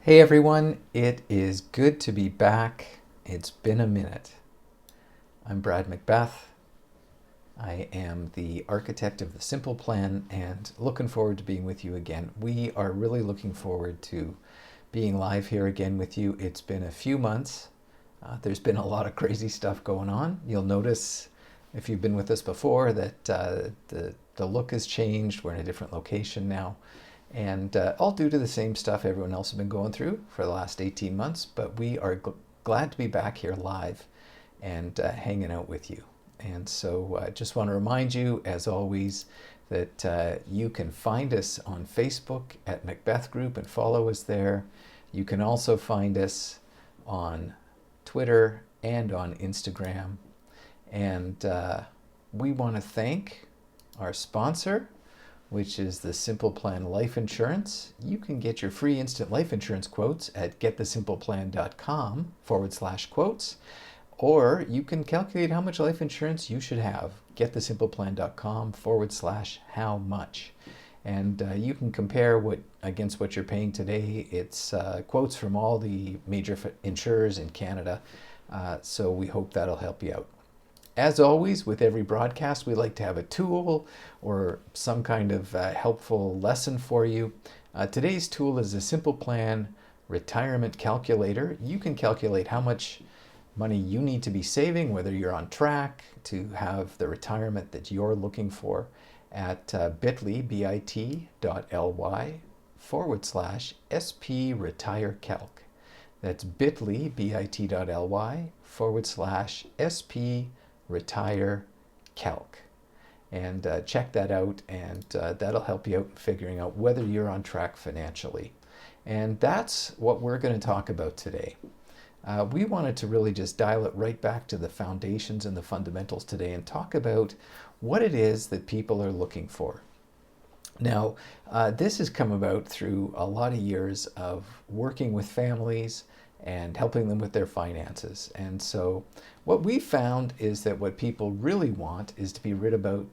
Hey everyone, it is good to be back. It's been a minute. I'm Brad Macbeth. I am the architect of the Simple Plan and looking forward to being with you again. We are really looking forward to being live here again with you. It's been a few months. There's been a lot of crazy stuff going on. You'll notice if you've been with us before that the look has changed. We're in a different location now. And all due to the same stuff everyone else has been going through for the last 18 months. But we are glad to be back here live and hanging out with you. And so I just want to remind you, as always, that you can find us on Facebook at Macbeth Group and follow us there. You can also find us on Twitter and on Instagram. And we want to thank our sponsor, which is the Simple Plan Life Insurance. You can get your free instant life insurance quotes at getthesimpleplan.com/quotes, or you can calculate how much life insurance you should have. Getthesimpleplan.com/how much. And you can compare against what you're paying today. It's quotes from all the major insurers in Canada. So we hope that'll help you out. As always, with every broadcast, we like to have a tool or some kind of helpful lesson for you. Today's tool is a Simple Plan retirement calculator. You can calculate how much money you need to be saving, whether you're on track to have the retirement that you're looking for, at bit.ly/SP-retirecalc. That's bit.ly/SP-retirecalc. And check that out, and that'll help you out in figuring out whether you're on track financially. And that's what we're going to talk about today. We wanted to really just dial it right back to the foundations and the fundamentals today and talk about what it is that people are looking for. Now, this has come about through a lot of years of working with families and helping them with their finances. And so what we found is that what people really want is to be rid of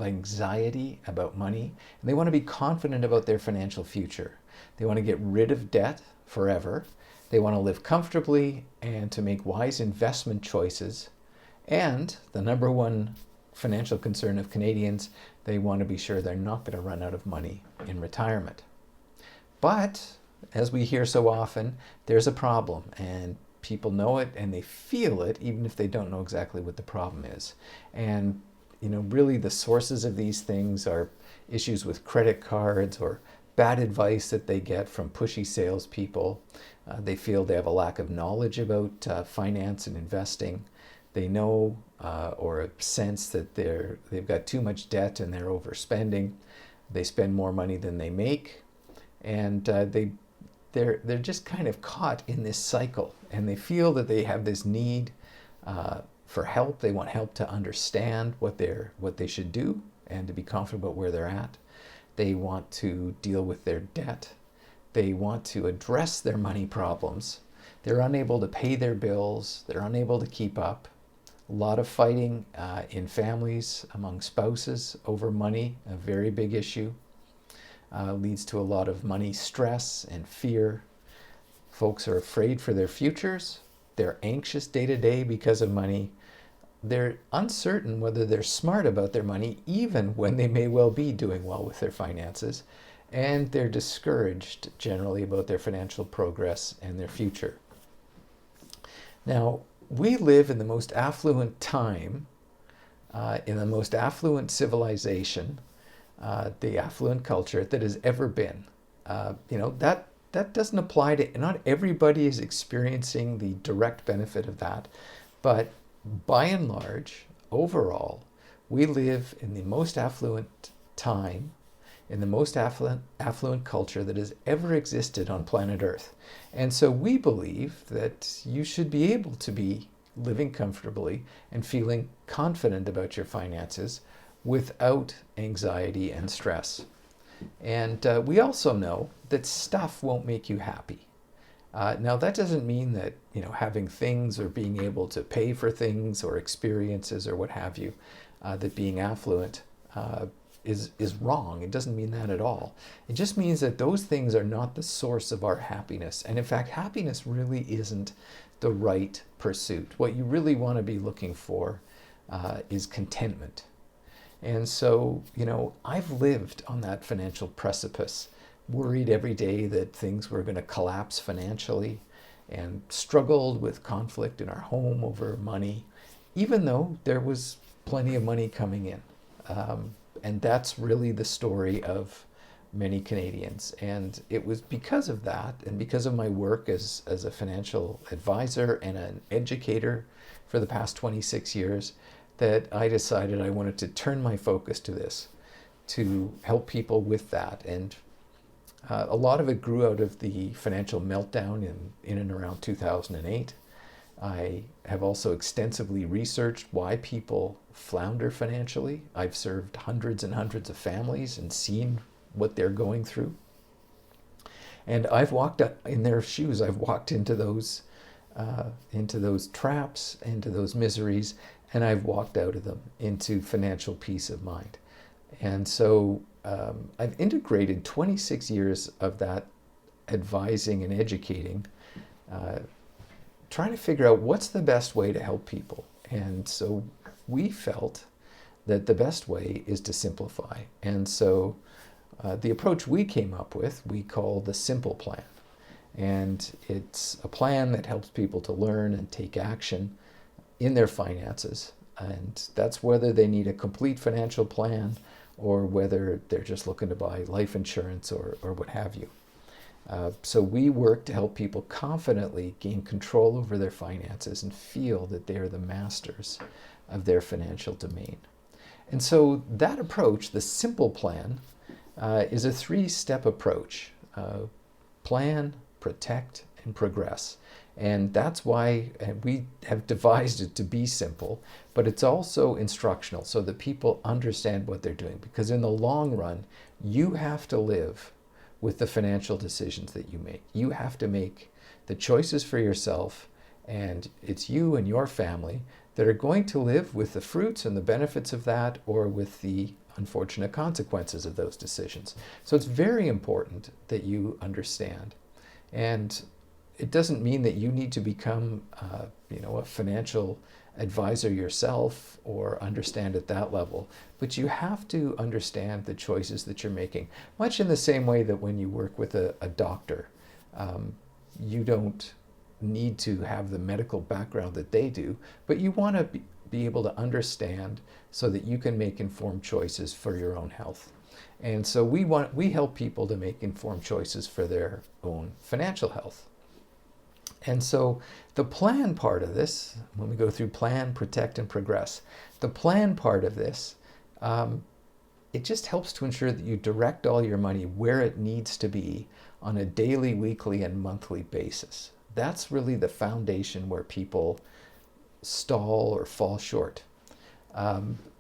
anxiety about money, and they want to be confident about their financial future. They want to get rid of debt forever. They want to live comfortably and to make wise investment choices. And the number one financial concern of Canadians, they want to be sure they're not going to run out of money in retirement. But as we hear so often, there's a problem, and people know it and they feel it even if they don't know exactly what the problem is. And really the sources of these things are issues with credit cards or bad advice that they get from pushy salespeople. They feel they have a lack of knowledge about finance and investing. They know or sense that they've got too much debt and they're overspending. They spend more money than they make, and they're just kind of caught in this cycle, and they feel that they have this need for help. They want help to understand what they should do and to be comfortable about where they're at. They want to deal with their debt. They want to address their money problems. They're unable to pay their bills. They're unable to keep up. A lot of fighting in families among spouses over money, a very big issue. Leads to a lot of money stress and fear. Folks are afraid for their futures. They're anxious day to day because of money. They're uncertain whether they're smart about their money, even when they may well be doing well with their finances. And they're discouraged generally about their financial progress and their future. Now, we live in the most affluent time, in the most affluent civilization, the affluent culture that has ever been. That doesn't apply to, not everybody is experiencing the direct benefit of that, but by and large, overall, we live in the most affluent time, in the most affluent culture that has ever existed on planet Earth. And so we believe that you should be able to be living comfortably and feeling confident about your finances without anxiety and stress. And we also know that stuff won't make you happy. Now, that doesn't mean that having things or being able to pay for things or experiences or what have you, that being affluent is wrong. It doesn't mean that at all. It just means that those things are not the source of our happiness. And in fact, happiness really isn't the right pursuit. What you really want to be looking for is contentment. And so, I've lived on that financial precipice, worried every day that things were going to collapse financially, and struggled with conflict in our home over money, even though there was plenty of money coming in. And that's really the story of many Canadians. And it was because of that, and because of my work as a financial advisor and an educator for the past 26 years, that I decided I wanted to turn my focus to this, to help people with that. And a lot of it grew out of the financial meltdown in and around 2008. I have also extensively researched why people flounder financially. I've served hundreds and hundreds of families and seen what they're going through. And I've walked in their shoes. I've walked into those traps, into those miseries, and I've walked out of them into financial peace of mind. And so I've integrated 26 years of that advising and educating, trying to figure out what's the best way to help people. And so we felt that the best way is to simplify. And so the approach we came up with, we call the Simple Plan. And it's a plan that helps people to learn and take action in their finances. And that's whether they need a complete financial plan or whether they're just looking to buy life insurance or what have you. So we work to help people confidently gain control over their finances and feel that they are the masters of their financial domain. And so that approach, the Simple Plan, is a 3-step approach. Plan, protect, and progress. And that's why we have devised it to be simple, but it's also instructional so that people understand what they're doing. Because in the long run, you have to live with the financial decisions that you make. You have to make the choices for yourself, and it's you and your family that are going to live with the fruits and the benefits of that, or with the unfortunate consequences of those decisions. So it's very important that you understand. And it doesn't mean that you need to become a financial advisor yourself or understand at that level, but you have to understand the choices that you're making, much in the same way that when you work with a doctor, you don't need to have the medical background that they do, but you want to be able to understand so that you can make informed choices for your own health. And so we help people to make informed choices for their own financial health. And so the plan part of this, when we go through plan, protect, and progress, the plan part of this, it just helps to ensure that you direct all your money where it needs to be on a daily, weekly, and monthly basis. That's really the foundation where people stall or fall short.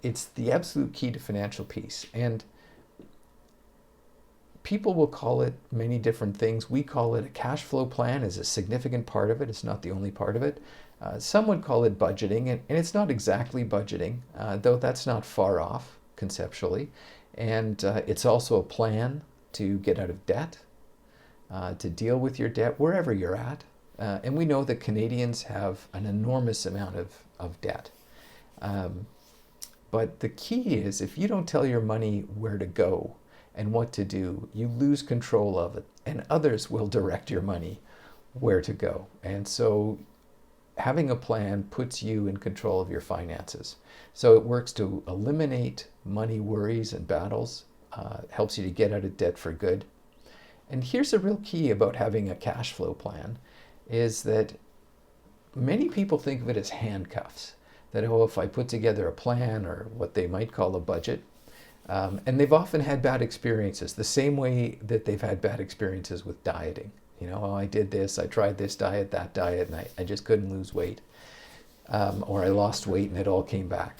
It's the absolute key to financial peace. And people will call it many different things. We call it a cash flow plan is a significant part of it. It's not the only part of it. Some would call it budgeting, and it's not exactly budgeting, though that's not far off conceptually. And it's also a plan to get out of debt, to deal with your debt wherever you're at. And we know that Canadians have an enormous amount of debt. But the key is, if you don't tell your money where to go and what to do, you lose control of it, and others will direct your money where to go. And so having a plan puts you in control of your finances. So it works to eliminate money worries and battles, helps you to get out of debt for good. And here's a real key about having a cash flow plan, is that many people think of it as handcuffs. That, if I put together a plan, or what they might call a budget, and they've often had bad experiences, the same way that they've had bad experiences with dieting. I did this, I tried this diet, that diet, and I just couldn't lose weight. Or I lost weight and it all came back.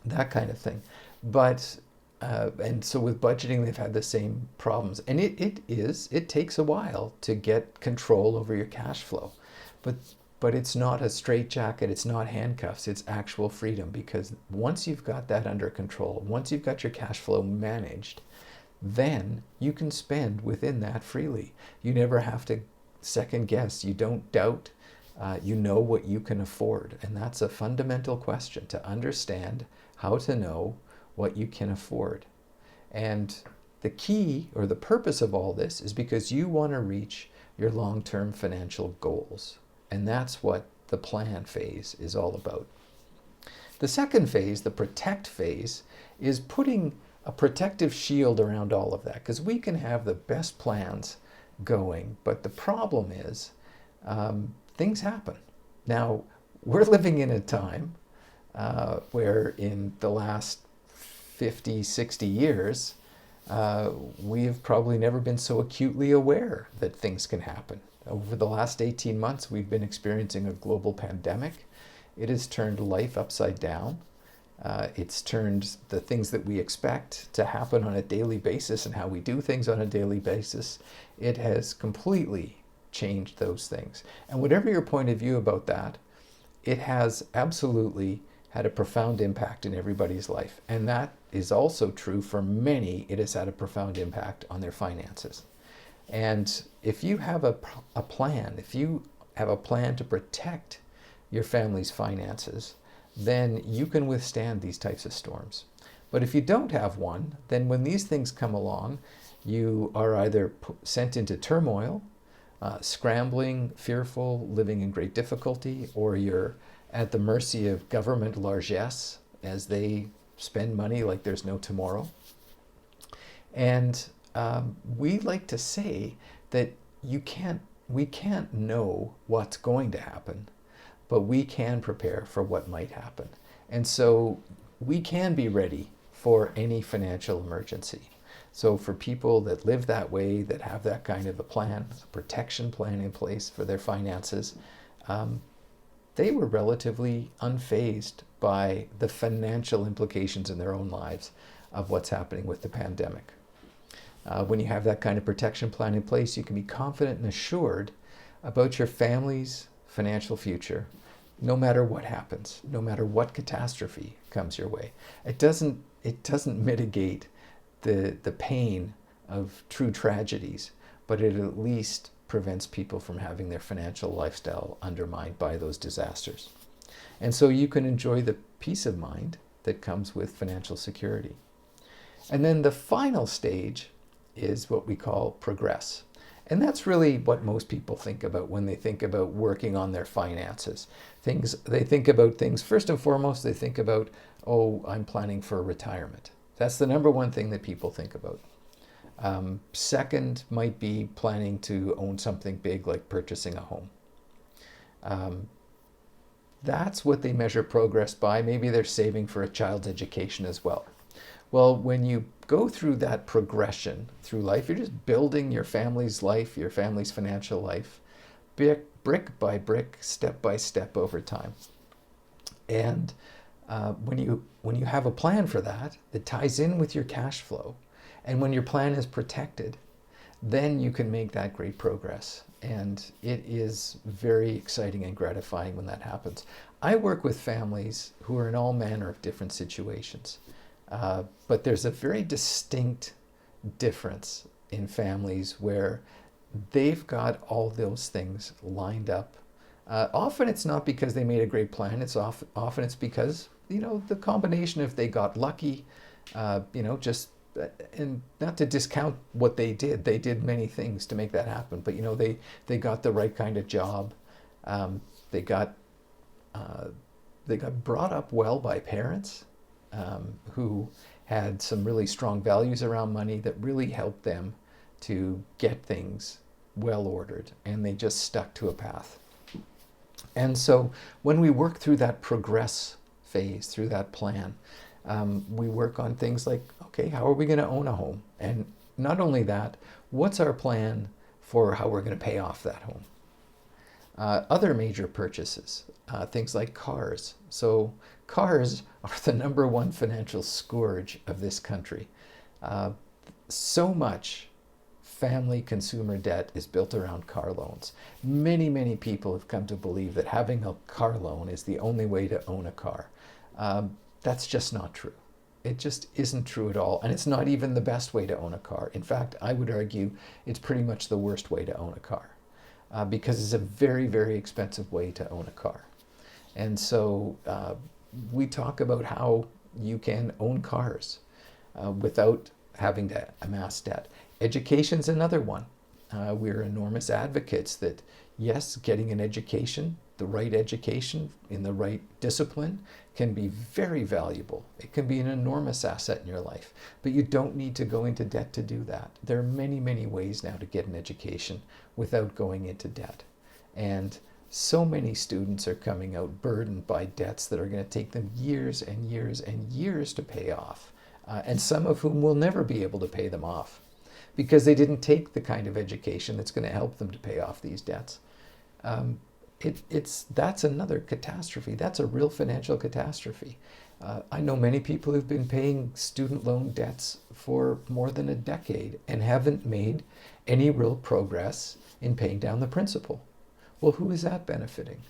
That kind of thing. But, and so with budgeting, they've had the same problems. And it takes a while to get control over your cash flow. But but it's not a straitjacket, it's not handcuffs, it's actual freedom, because once you've got that under control, once you've got your cash flow managed, then you can spend within that freely. You never have to second guess. You don't doubt. You know what you can afford. And that's a fundamental question, to understand how to know what you can afford. And the key, or the purpose of all this, is because you want to reach your long-term financial goals. And that's what the plan phase is all about. The second phase, the protect phase, is putting a protective shield around all of that, because we can have the best plans going, but the problem is things happen. Now, we're living in a time where in the last 50, 60 years, we have probably never been so acutely aware that things can happen. Over the last 18 months, we've been experiencing a global pandemic. It has turned life upside down. It's turned the things that we expect to happen on a daily basis and how we do things on a daily basis. It has completely changed those things. And whatever your point of view about that, it has absolutely had a profound impact in everybody's life. And that is also true for many. It has had a profound impact on their finances. And if you have a plan, if you have a plan to protect your family's finances, then you can withstand these types of storms. But if you don't have one, then when these things come along, you are either sent into turmoil, scrambling, fearful, living in great difficulty, or you're at the mercy of government largesse as they spend money like there's no tomorrow. And we like to say that we can't know what's going to happen, but we can prepare for what might happen. And so we can be ready for any financial emergency. So for people that live that way, that have that kind of a plan, a protection plan in place for their finances, they were relatively unfazed by the financial implications in their own lives of what's happening with the pandemic. When you have that kind of protection plan in place, you can be confident and assured about your family's financial future, no matter what happens, no matter what catastrophe comes your way. It doesn't mitigate the pain of true tragedies, but it at least prevents people from having their financial lifestyle undermined by those disasters. And so you can enjoy the peace of mind that comes with financial security. And then the final stage is what we call progress. And that's really what most people think about when they think about working on their finances. They think about things, first and foremost, they think about, oh, I'm planning for retirement. That's the number one thing that people think about. Second might be planning to own something big, like purchasing a home. That's what they measure progress by. Maybe they're saving for a child's education as well. Well, when you go through that progression through life, you're just building your family's life, your family's financial life, brick by brick, step by step over time. And when you have a plan for that, that ties in with your cash flow, and when your plan is protected, then you can make that great progress. And it is very exciting and gratifying when that happens. I work with families who are in all manner of different situations. But there's a very distinct difference in families where they've got all those things lined up. Often it's not because they made a great plan. Often it's because, the combination of they got lucky, and not to discount what they did many things to make that happen. But, they got the right kind of job. They got brought up well by parents. Who had some really strong values around money that really helped them to get things well ordered, and they just stuck to a path. And so when we work through that progress phase, through that plan, we work on things like, okay, how are we going to own a home? And not only that, what's our plan for how we're going to pay off that home? Other major purchases, things like cars. So cars are the number one financial scourge of this country. So much family consumer debt is built around car loans. Many, many people have come to believe that having a car loan is the only way to own a car. That's just not true. It just isn't true at all. And it's not even the best way to own a car. In fact, I would argue it's pretty much the worst way to own a car because it's a very, very expensive way to own a car. And so we talk about how you can own cars without having to amass debt. Education's another one. We're enormous advocates that, yes, getting an education, the right education in the right discipline, can be very valuable. It can be an enormous asset in your life, but you don't need to go into debt to do that. There are many, many ways now to get an education without going into debt. And so many students are coming out burdened by debts that are going to take them years and years and years to pay off, and some of whom will never be able to pay them off because they didn't take the kind of education that's going to help them to pay off these debts. That's another catastrophe. That's a real financial catastrophe. I know many people who've been paying student loan debts for more than a decade and haven't made any real progress in paying down the principal. Well, who is that benefiting?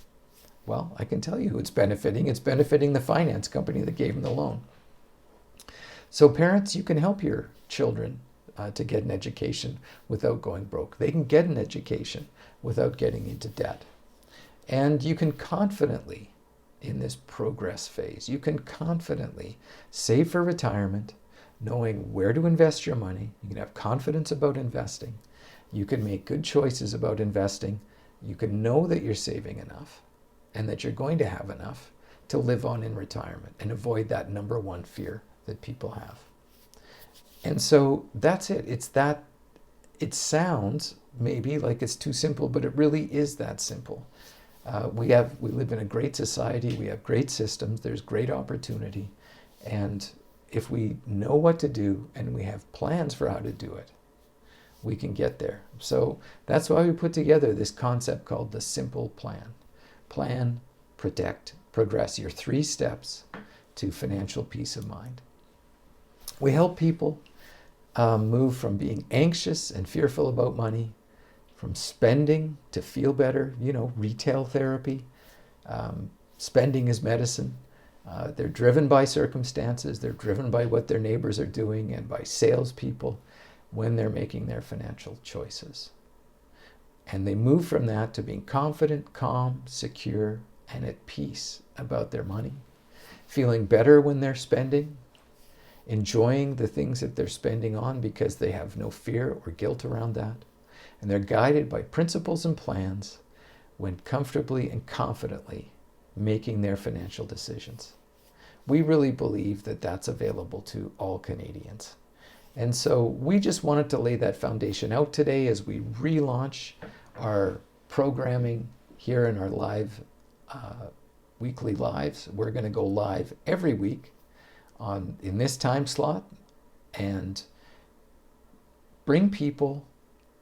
Well, I can tell you who it's benefiting. It's benefiting the finance company that gave them the loan. So parents, you can help your children to get an education without going broke. They can get an education without getting into debt. And you can confidently, in this progress phase, you can confidently save for retirement, knowing where to invest your money. You can have confidence about investing. You can make good choices about investing. You can know that you're saving enough and that you're going to have enough to live on in retirement and avoid that number one fear that people have. And so that's it. It's that. It sounds maybe like it's too simple, but it really is that simple. We live in a great society. We have great systems. There's great opportunity. And if we know what to do and we have plans for how to do it, we can get there. So that's why we put together this concept called the simple plan. Plan, protect, progress, your 3 steps to financial peace of mind. We help people move from being anxious and fearful about money, from spending to feel better, retail therapy. Spending is medicine. They're driven by circumstances. They're driven by what their neighbors are doing and by salespeople when they're making their financial choices. And they move from that to being confident, calm, secure, and at peace about their money, feeling better when they're spending, enjoying the things that they're spending on because they have no fear or guilt around that. And they're guided by principles and plans when comfortably and confidently making their financial decisions. We really believe that that's available to all Canadians. And so we just wanted to lay that foundation out today as we relaunch our programming here in our live weekly lives. We're going to go live every week in this time slot and bring people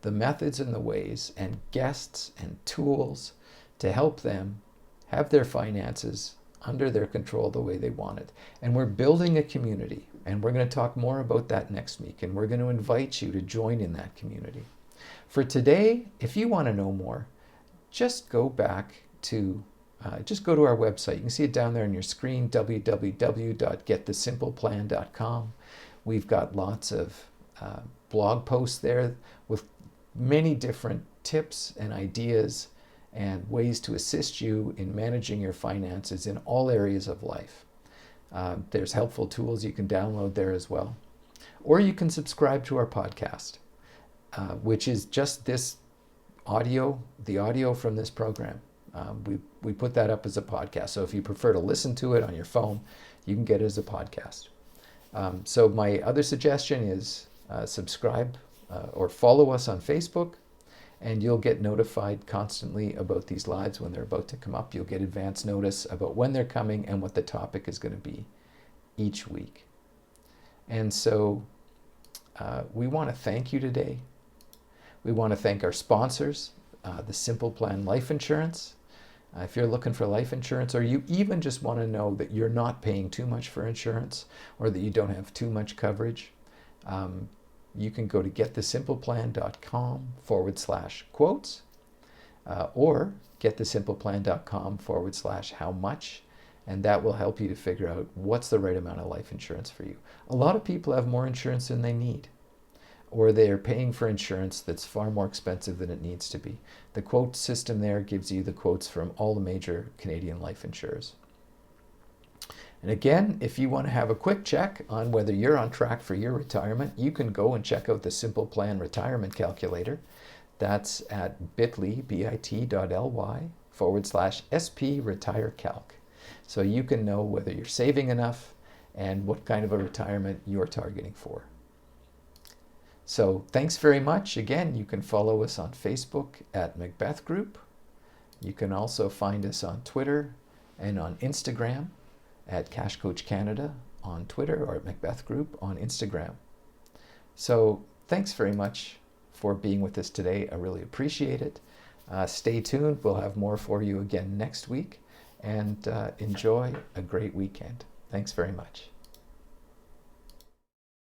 the methods and the ways and guests and tools to help them have their finances under their control the way they want it. And we're building a community, and we're going to talk more about that next week, and we're going to invite you to join in that community. For today, if you want to know more, just go back to just go to our website. You can see it down there on your screen, www.getthesimpleplan.com. We've got lots of blog posts there with many different tips and ideas and ways to assist you in managing your finances in all areas of life. There's helpful tools you can download there as well. Or you can subscribe to our podcast, which is just this audio, the audio from this program. We put that up as a podcast. So if you prefer to listen to it on your phone, you can get it as a podcast. So my other suggestion is subscribe or follow us on Facebook, and you'll get notified constantly about these lives when they're about to come up. You'll get advance notice about when they're coming and what the topic is going to be each week. And so we want to thank you today. We want to thank our sponsors, the Simple Plan Life Insurance. If you're looking for life insurance, or you even just want to know that you're not paying too much for insurance or that you don't have too much coverage, you can go to getthesimpleplan.com/quotes or getthesimpleplan.com/how much, and that will help you to figure out what's the right amount of life insurance for you. A lot of people have more insurance than they need, or they are paying for insurance that's far more expensive than it needs to be. The quote system there gives you the quotes from all the major Canadian life insurers. And again, if you want to have a quick check on whether you're on track for your retirement, you can go and check out the Simple Plan Retirement Calculator. That's at bit.ly/SP-retirecalc. So you can know whether you're saving enough and what kind of a retirement you're targeting for. So thanks very much. Again, you can follow us on Facebook at Macbeth Group. You can also find us on Twitter and on Instagram at Cash Coach Canada on Twitter, or at Macbeth Group on Instagram. So thanks very much for being with us today. I really appreciate it. Stay tuned. We'll have more for you again next week, and enjoy a great weekend. Thanks very much.